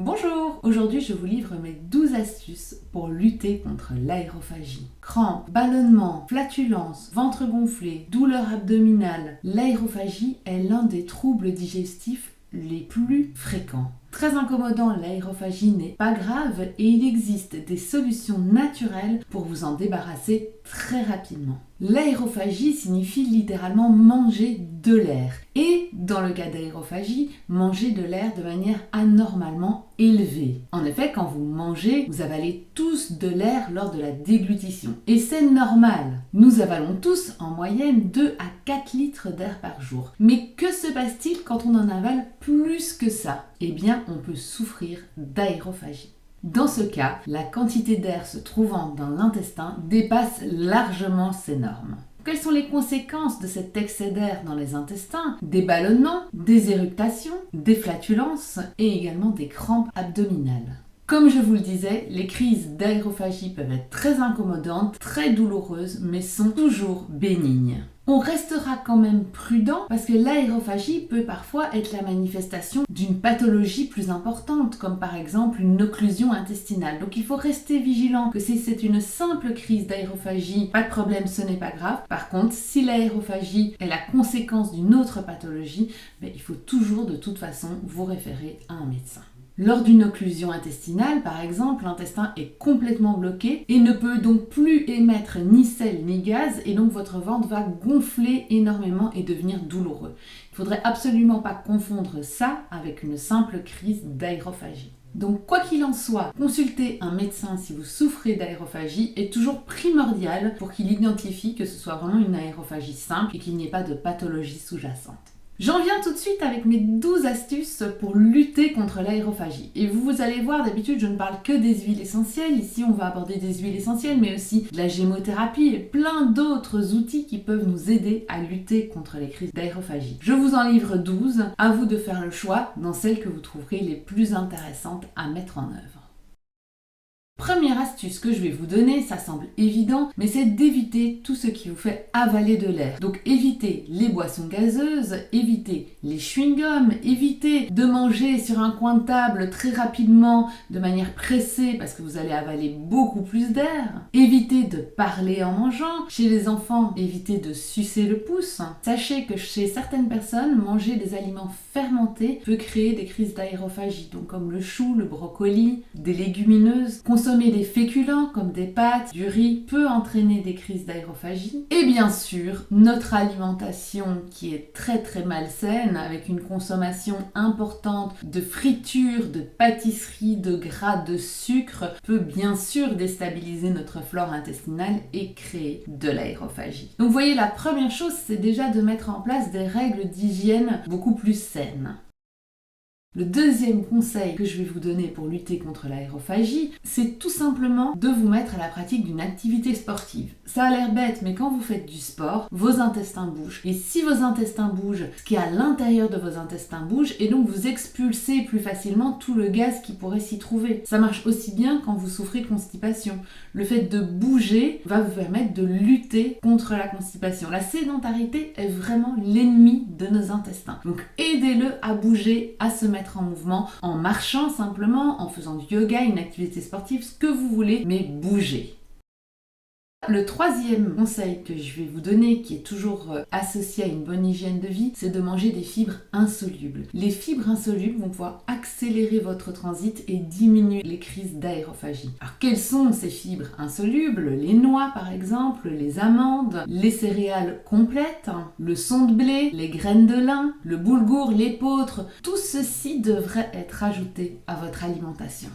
Bonjour, aujourd'hui je vous livre mes 12 astuces pour lutter contre l'aérophagie. Crampes, ballonnements, flatulences, ventre gonflé, douleurs abdominales, l'aérophagie est l'un des troubles digestifs les plus fréquents. Très incommodant, l'aérophagie n'est pas grave et il existe des solutions naturelles pour vous en débarrasser très rapidement. L'aérophagie signifie littéralement manger de l'air. Et dans le cas d'aérophagie, manger de l'air de manière anormalement élevée. En effet, quand vous mangez, vous avalez tous de l'air lors de la déglutition. Et c'est normal. Nous avalons tous en moyenne 2 à 4 litres d'air par jour. Mais que se passe-t-il quand on en avale plus que ça ? Eh bien, on peut souffrir d'aérophagie. Dans ce cas, la quantité d'air se trouvant dans l'intestin dépasse largement ces normes. Quelles sont les conséquences de cet excès d'air dans les intestins? Des ballonnements, des éructations, des flatulences et également des crampes abdominales. Comme je vous le disais, les crises d'aérophagie peuvent être très incommodantes, très douloureuses, mais sont toujours bénignes. On restera quand même prudent parce que l'aérophagie peut parfois être la manifestation d'une pathologie plus importante, comme par exemple une occlusion intestinale. Donc il faut rester vigilant que si c'est une simple crise d'aérophagie, pas de problème, ce n'est pas grave. Par contre, si l'aérophagie est la conséquence d'une autre pathologie, il faut toujours de toute façon vous référer à un médecin. Lors d'une occlusion intestinale, par exemple, l'intestin est complètement bloqué et ne peut donc plus émettre ni sel ni gaz et donc votre ventre va gonfler énormément et devenir douloureux. Il ne faudrait absolument pas confondre ça avec une simple crise d'aérophagie. Donc quoi qu'il en soit, consulter un médecin si vous souffrez d'aérophagie est toujours primordial pour qu'il identifie que ce soit vraiment une aérophagie simple et qu'il n'y ait pas de pathologie sous-jacente. J'en viens tout de suite avec mes 12 astuces pour lutter contre l'aérophagie. Et vous allez voir, d'habitude je ne parle que des huiles essentielles. Ici on va aborder des huiles essentielles, mais aussi de la gémothérapie et plein d'autres outils qui peuvent nous aider à lutter contre les crises d'aérophagie. Je vous en livre 12, à vous de faire le choix dans celles que vous trouverez les plus intéressantes à mettre en œuvre. Première astuce que je vais vous donner, ça semble évident, mais c'est d'éviter tout ce qui vous fait avaler de l'air. Donc évitez les boissons gazeuses, évitez les chewing-gums, évitez de manger sur un coin de table très rapidement de manière pressée parce que vous allez avaler beaucoup plus d'air. Évitez de parler en mangeant. Chez les enfants, évitez de sucer le pouce. Sachez que chez certaines personnes, manger des aliments fermentés peut créer des crises d'aérophagie, donc comme le chou, le brocoli, des légumineuses. Consommer des féculents comme des pâtes, du riz peut entraîner des crises d'aérophagie. Et bien sûr, notre alimentation qui est très malsaine avec une consommation importante de fritures, de pâtisseries, de gras, de sucre peut bien sûr déstabiliser notre flore intestinale et créer de l'aérophagie. Donc vous voyez, la première chose, c'est déjà de mettre en place des règles d'hygiène beaucoup plus saines. Le deuxième conseil que je vais vous donner pour lutter contre l'aérophagie, c'est tout simplement de vous mettre à la pratique d'une activité sportive. Ça a l'air bête, mais quand vous faites du sport, vos intestins bougent. Et si vos intestins bougent, ce qui est à l'intérieur de vos intestins bouge, et donc vous expulsez plus facilement tout le gaz qui pourrait s'y trouver. Ça marche aussi bien quand vous souffrez de constipation. Le fait de bouger va vous permettre de lutter contre la constipation. La sédentarité est vraiment l'ennemi de nos intestins. Donc aidez-le à bouger, à se mettre en mouvement, en marchant simplement, en faisant du yoga, une activité sportive, ce que vous voulez, mais bougez. Le troisième conseil que je vais vous donner, qui est toujours associé à une bonne hygiène de vie, c'est de manger des fibres insolubles. Les fibres insolubles vont pouvoir accélérer votre transit et diminuer les crises d'aérophagie. Alors quelles sont ces fibres insolubles? Les noix par exemple, les amandes, les céréales complètes, le son de blé, les graines de lin, le boulgour, l'épeautre, tout ceci devrait être ajouté à votre alimentation.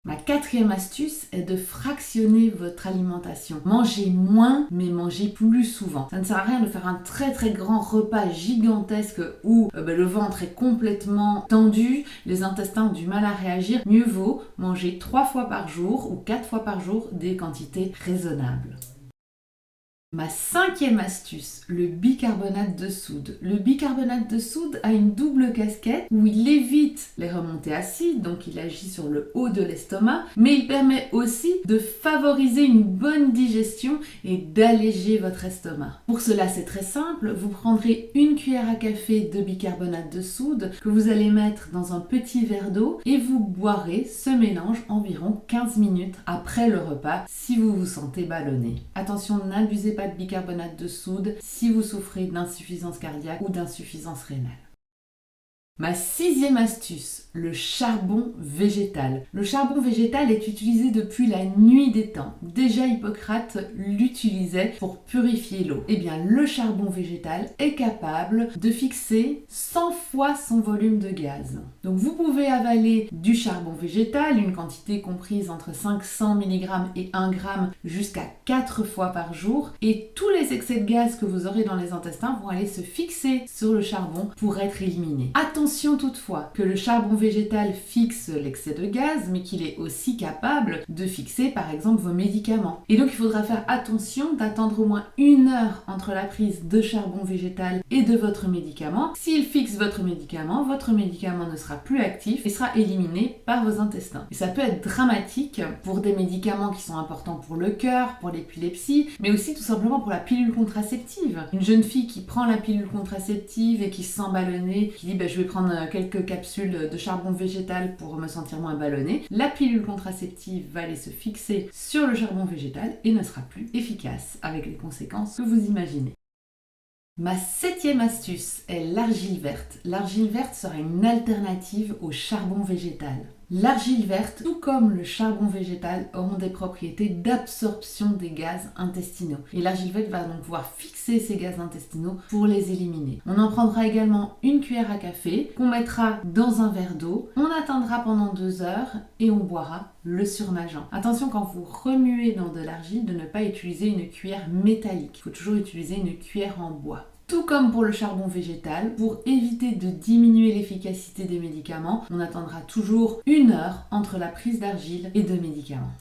Ma quatrième astuce est de fractionner votre alimentation. Mangez moins, mais mangez plus souvent. Ça ne sert à rien de faire un très grand repas gigantesque où le ventre est complètement tendu, les intestins ont du mal à réagir. Mieux vaut manger 3 fois par jour ou 4 fois par jour des quantités raisonnables. Ma cinquième astuce, le bicarbonate de soude. Le bicarbonate de soude a une double casquette où il évite les remontées acides, donc il agit sur le haut de l'estomac, mais il permet aussi de favoriser une bonne digestion et d'alléger votre estomac. Pour cela, c'est très simple, vous prendrez une cuillère à café de bicarbonate de soude que vous allez mettre dans un petit verre d'eau et vous boirez ce mélange environ 15 minutes après le repas si vous vous sentez ballonné. Attention, n'abusez pas de bicarbonate de soude si vous souffrez d'insuffisance cardiaque ou d'insuffisance rénale. Ma sixième astuce, le charbon végétal. Le charbon végétal est utilisé depuis la nuit des temps. Déjà Hippocrate l'utilisait pour purifier l'eau. Eh bien, le charbon végétal est capable de fixer 100 fois son volume de gaz. Donc vous pouvez avaler du charbon végétal, une quantité comprise entre 500 mg et 1 g jusqu'à 4 fois par jour. Et tous les excès de gaz que vous aurez dans les intestins vont aller se fixer sur le charbon pour être éliminés. Attention toutefois que le charbon végétal fixe l'excès de gaz, mais qu'il est aussi capable de fixer par exemple vos médicaments. Et donc il faudra faire attention d'attendre au moins 1 heure entre la prise de charbon végétal et de votre médicament. S'il fixe votre médicament ne sera plus actif et sera éliminé par vos intestins. Et ça peut être dramatique pour des médicaments qui sont importants pour le cœur, pour l'épilepsie, mais aussi tout simplement pour la pilule contraceptive. Une jeune fille qui prend la pilule contraceptive et qui se sent ballonnée, qui dit je vais prendre quelques capsules de charbon végétal pour me sentir moins ballonnée, la pilule contraceptive va aller se fixer sur le charbon végétal et ne sera plus efficace avec les conséquences que vous imaginez. Ma septième astuce est l'argile verte. L'argile verte sera une alternative au charbon végétal. L'argile verte, tout comme le charbon végétal, auront des propriétés d'absorption des gaz intestinaux. Et l'argile verte va donc pouvoir fixer ces gaz intestinaux pour les éliminer. On en prendra également une cuillère à café qu'on mettra dans un verre d'eau. On attendra pendant 2 heures et on boira le surnageant. Attention quand vous remuez dans de l'argile de ne pas utiliser une cuillère métallique. Il faut toujours utiliser une cuillère en bois. Tout comme pour le charbon végétal, pour éviter de diminuer l'efficacité des médicaments, on attendra toujours 1 heure entre la prise d'argile et de médicaments.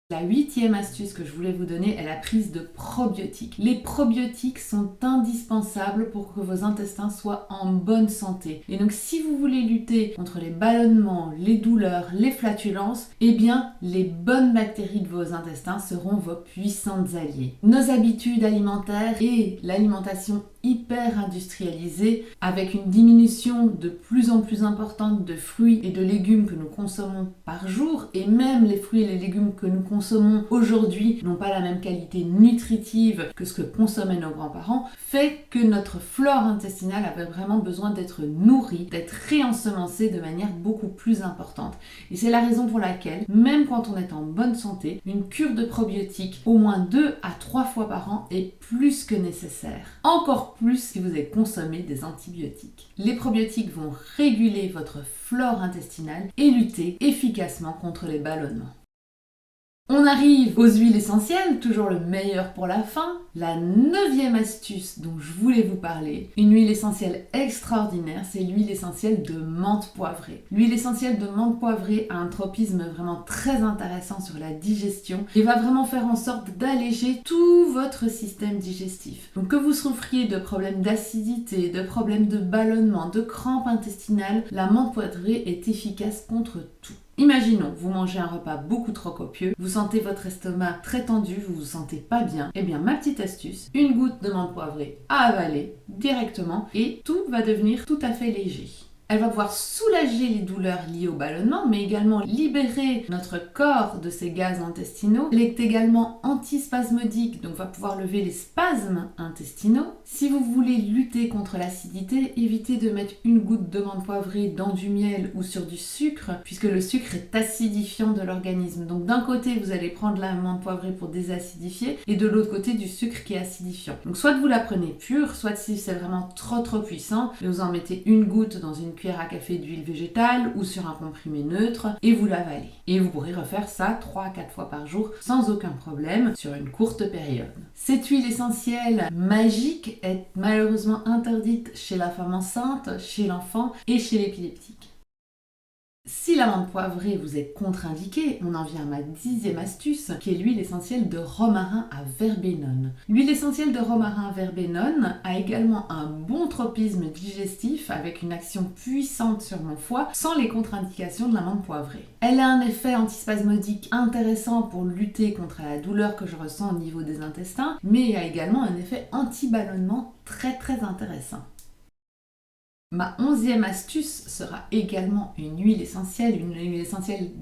La 8e astuce que je voulais vous donner est la prise de probiotiques. Les probiotiques sont indispensables pour que vos intestins soient en bonne santé. Et donc si vous voulez lutter contre les ballonnements, les douleurs, les flatulences, eh bien les bonnes bactéries de vos intestins seront vos puissantes alliées. Nos habitudes alimentaires et l'alimentation hyper industrialisée, avec une diminution de plus en plus importante de fruits et de légumes que nous consommons par jour, et même les fruits et les légumes que nous consommons aujourd'hui n'ont pas la même qualité nutritive que ce que consommaient nos grands-parents, fait que notre flore intestinale avait vraiment besoin d'être nourrie, d'être réensemencée de manière beaucoup plus importante. Et c'est la raison pour laquelle, même quand on est en bonne santé, une cure de probiotiques au moins 2 à 3 fois par an est plus que nécessaire. Encore plus si vous avez consommé des antibiotiques. Les probiotiques vont réguler votre flore intestinale et lutter efficacement contre les ballonnements. On arrive aux huiles essentielles, toujours le meilleur pour la fin. La 9e astuce dont je voulais vous parler, une huile essentielle extraordinaire, c'est l'huile essentielle de menthe poivrée. L'huile essentielle de menthe poivrée a un tropisme vraiment très intéressant sur la digestion et va vraiment faire en sorte d'alléger tout votre système digestif. Donc que vous souffriez de problèmes d'acidité, de problèmes de ballonnement, de crampes intestinales, la menthe poivrée est efficace contre tout. Imaginons, vous mangez un repas beaucoup trop copieux, vous sentez votre estomac très tendu, vous vous sentez pas bien. Eh bien, ma petite astuce, une goutte de menthe poivrée à avaler directement et tout va devenir tout à fait léger. Elle va pouvoir soulager les douleurs liées au ballonnement, mais également libérer notre corps de ces gaz intestinaux. Elle est également antispasmodique, donc va pouvoir lever les spasmes intestinaux. Si vous voulez lutter contre l'acidité, évitez de mettre une goutte de menthe poivrée dans du miel ou sur du sucre, puisque le sucre est acidifiant de l'organisme. Donc d'un côté, vous allez prendre la menthe poivrée pour désacidifier, et de l'autre côté, du sucre qui est acidifiant. Donc soit vous la prenez pure, soit si c'est vraiment trop puissant, vous en mettez une goutte dans une cuillère à café d'huile végétale ou sur un comprimé neutre et vous l'avalez. Et vous pourrez refaire ça 3 à 4 fois par jour sans aucun problème sur une courte période. Cette huile essentielle magique est malheureusement interdite chez la femme enceinte, chez l'enfant et chez l'épileptique. Si l'amande poivrée vous est contre-indiquée, on en vient à ma 10e astuce, qui est l'huile essentielle de romarin à verbenone. L'huile essentielle de romarin à verbenone a également un bon tropisme digestif avec une action puissante sur mon foie sans les contre-indications de l'amande poivrée. Elle a un effet antispasmodique intéressant pour lutter contre la douleur que je ressens au niveau des intestins, mais a également un effet anti-ballonnement très intéressant. Ma 11e astuce sera également une huile essentielle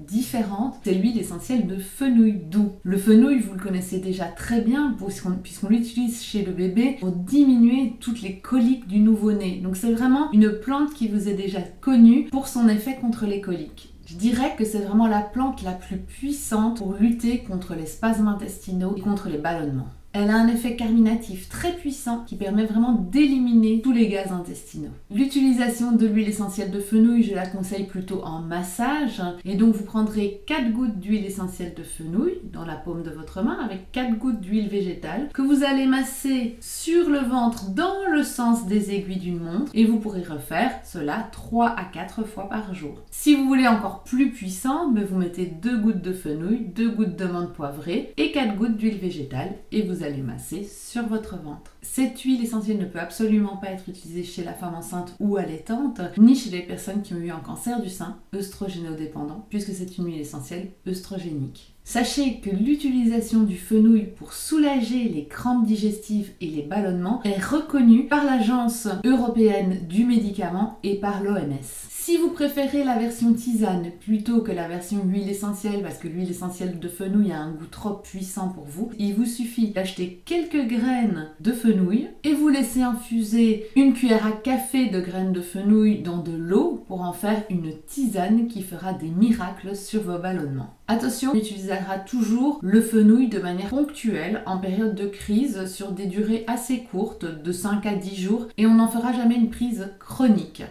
différente, c'est l'huile essentielle de fenouil doux. Le fenouil, vous le connaissez déjà très bien puisqu'on l'utilise chez le bébé pour diminuer toutes les coliques du nouveau-né. Donc c'est vraiment une plante qui vous est déjà connue pour son effet contre les coliques. Je dirais que c'est vraiment la plante la plus puissante pour lutter contre les spasmes intestinaux et contre les ballonnements. Elle a un effet carminatif très puissant qui permet vraiment d'éliminer tous les gaz intestinaux. L'utilisation de l'huile essentielle de fenouil, je la conseille plutôt en massage. Et donc vous prendrez 4 gouttes d'huile essentielle de fenouil dans la paume de votre main avec 4 gouttes d'huile végétale que vous allez masser sur le ventre dans le sens des aiguilles d'une montre. Et vous pourrez refaire cela 3 à 4 fois par jour. Si vous voulez encore plus puissant, vous mettez 2 gouttes de fenouil, 2 gouttes de menthe poivrée et 4 gouttes d'huile végétale et vous allez masser sur votre ventre. Cette huile essentielle ne peut absolument pas être utilisée chez la femme enceinte ou allaitante, ni chez les personnes qui ont eu un cancer du sein œstrogénodépendant, puisque c'est une huile essentielle œstrogénique. Sachez que l'utilisation du fenouil pour soulager les crampes digestives et les ballonnements est reconnue par l'Agence européenne du médicament et par l'OMS. Si vous préférez la version tisane plutôt que la version huile essentielle, parce que l'huile essentielle de fenouil a un goût trop puissant pour vous, il vous suffit d'acheter quelques graines de fenouil et vous laisser infuser une cuillère à café de graines de fenouil dans de l'eau pour en faire une tisane qui fera des miracles sur vos ballonnements. Attention, on utilisera toujours le fenouil de manière ponctuelle en période de crise sur des durées assez courtes de 5 à 10 jours et on n'en fera jamais une prise chronique.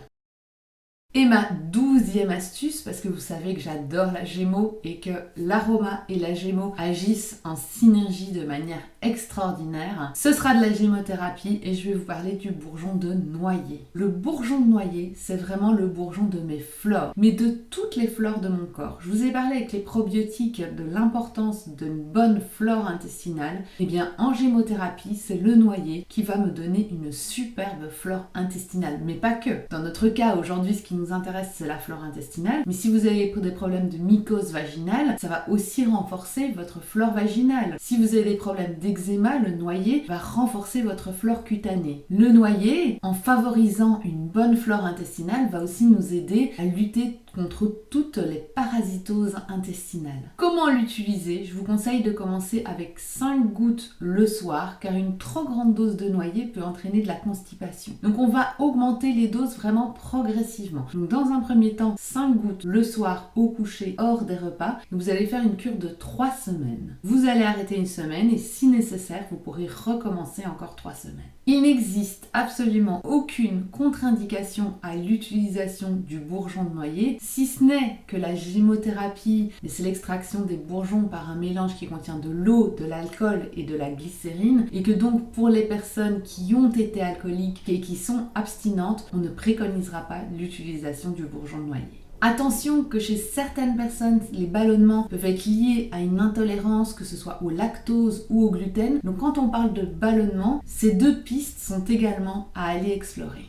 Et ma 12e astuce, parce que vous savez que j'adore la Gémeaux et que l'aroma et la Gémeaux agissent en synergie de manière extraordinaire, ce sera de la gémothérapie et je vais vous parler du bourgeon de noyer. Le bourgeon de noyer, c'est vraiment le bourgeon de mes flores, mais de toutes les flores de mon corps. Je vous ai parlé avec les probiotiques de l'importance d'une bonne flore intestinale. Et bien en gémothérapie, c'est le noyer qui va me donner une superbe flore intestinale, mais pas que. Dans notre cas, aujourd'hui, ce qui nous intéresse, c'est la flore intestinale, mais si vous avez des problèmes de mycose vaginale, ça va aussi renforcer votre flore vaginale. Si vous avez des problèmes d'eczéma, le noyer va renforcer votre flore cutanée. Le noyer, en favorisant une bonne flore intestinale, va aussi nous aider à lutter contre toutes les parasitoses intestinales. Comment l'utiliser? Je vous conseille de commencer avec 5 gouttes le soir, car une trop grande dose de noyer peut entraîner de la constipation. Donc on va augmenter les doses vraiment progressivement. Donc dans un premier temps, 5 gouttes le soir au coucher, hors des repas. Vous allez faire une cure de 3 semaines. Vous allez arrêter une semaine et si nécessaire, vous pourrez recommencer encore 3 semaines. Il n'existe absolument aucune contre-indication à l'utilisation du bourgeon de noyer, si ce n'est que la gémothérapie, c'est l'extraction des bourgeons par un mélange qui contient de l'eau, de l'alcool et de la glycérine, et que donc pour les personnes qui ont été alcooliques et qui sont abstinentes, on ne préconisera pas l'utilisation du bourgeon de noyer. Attention que chez certaines personnes, les ballonnements peuvent être liés à une intolérance, que ce soit au lactose ou au gluten. Donc quand on parle de ballonnement, ces deux pistes sont également à aller explorer.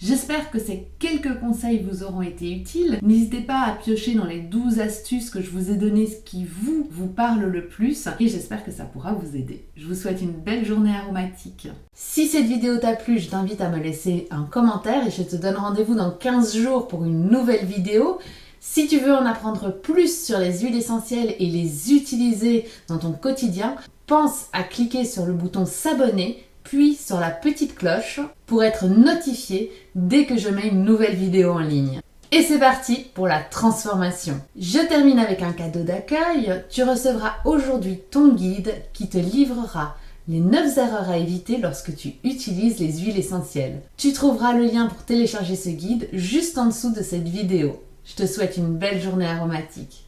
J'espère que ces quelques conseils vous auront été utiles. N'hésitez pas à piocher dans les 12 astuces que je vous ai données ce qui vous parle le plus et j'espère que ça pourra vous aider. Je vous souhaite une belle journée aromatique. Si cette vidéo t'a plu, je t'invite à me laisser un commentaire et je te donne rendez-vous dans 15 jours pour une nouvelle vidéo. Si tu veux en apprendre plus sur les huiles essentielles et les utiliser dans ton quotidien, pense à cliquer sur le bouton s'abonner puis sur la petite cloche pour être notifié dès que je mets une nouvelle vidéo en ligne. Et c'est parti pour la transformation. Je termine avec un cadeau d'accueil. Tu recevras aujourd'hui ton guide qui te livrera les 9 erreurs à éviter lorsque tu utilises les huiles essentielles. Tu trouveras le lien pour télécharger ce guide juste en dessous de cette vidéo. Je te souhaite une belle journée aromatique.